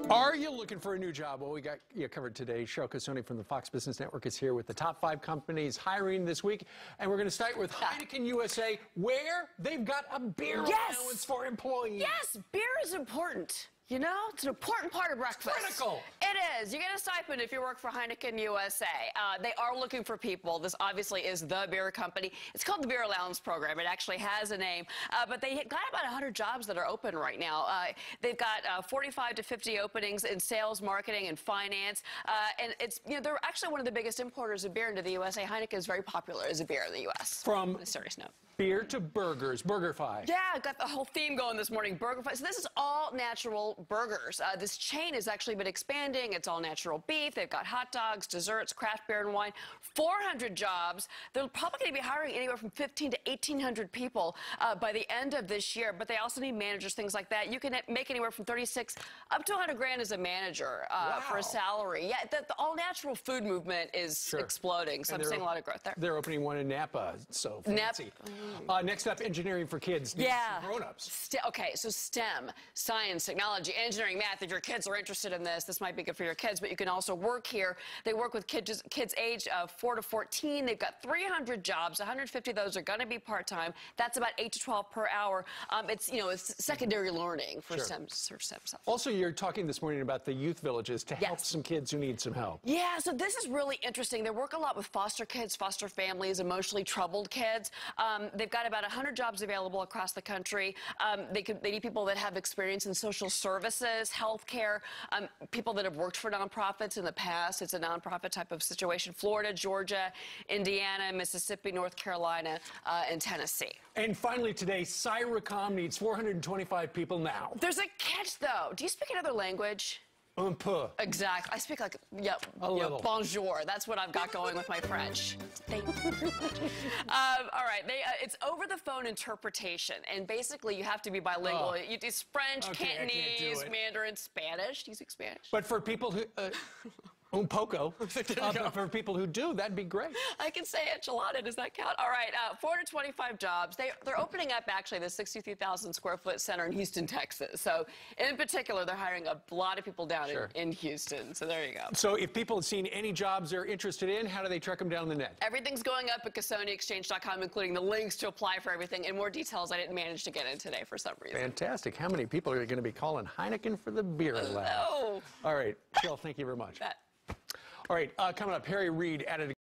Are you looking for a new job? Well, we got you covered today. Cheryl Casoni from the Fox Business Network is here with the top 5 companies hiring this week. And we're going to start with Heineken USA, where they've got a beer allowance for employees. Yes, beer is important. You know, it's an important part of breakfast. It's critical. It is. You get a stipend if you work for Heineken USA. They are looking for people. This obviously is the beer company. It's called the Beer Allowance Program. It actually has a name. But they got about 100 jobs that are open right now. They've got 45 to 50 openings in sales, marketing, and finance. And it's, you know, they're actually one of the biggest importers of beer into the USA. Heineken is very popular as a beer in the U.S. From on a serious note. Beer to burgers, BurgerFi. Yeah, I've got the whole theme going this morning, BurgerFi. So this is all natural burgers. This chain has actually been expanding. It's all natural beef. They've got hot dogs, desserts, craft beer and wine. 400 jobs. They're probably going to be hiring anywhere from 1,500 to 1,800 people by the end of this year. But they also need managers, things like that. You can make anywhere from 36 up to 100 grand as a manager for a salary. Yeah, the all natural food movement is exploding. So I'm seeing a lot of growth there. They're opening one in Napa, so fancy. Next up, engineering for kids. Yeah. Grown-ups. Okay, so STEM, science, technology, engineering, math. If your kids are interested in this might be good for your kids, but you can also work here. They work with kids age 4 to 14. They've got 300 jobs. 150 of those are going to be part-time. That's about 8 to 12 per hour. It's, you know, it's secondary learning for STEM stuff. Also, you're talking this morning about the youth villages to help some kids who need some help. Yeah, so this is really interesting. They work a lot with foster kids, foster families, emotionally troubled kids. They've got about 100 jobs available across the country. They need people that have experience in social services, healthcare, people that have worked for nonprofits in the past. It's a nonprofit type of situation. Florida, Georgia, Indiana, Mississippi, North Carolina, and Tennessee. And finally today, Cyricom needs 425 people now. There's a catch, though. Do you speak another language? Un peu. Exactly. I speak like, a little. Bonjour. That's what I've got going with my French. Thank you. All right. It's over-the-phone interpretation, and basically you have to be bilingual. You do French, Cantonese, Mandarin, Spanish. Do you speak Spanish? But for people who... Un poco. For people who do, that'd be great. I can say enchilada. Does that count? All right. 425 jobs. They're opening up, actually, the 63,000 square foot center in Houston, Texas. So, in particular, they're hiring a lot of people down in Houston. So, there you go. So, if people have seen any jobs they're interested in, how do they track them down the net? Everything's going up at CasoniExchange.com, including the links to apply for everything and more details I didn't manage to get in today for some reason. Fantastic. How many people are going to be calling Heineken for the beer lab? No. All right. Jill, thank you very much. Bet. All right, coming up, Harry Reid added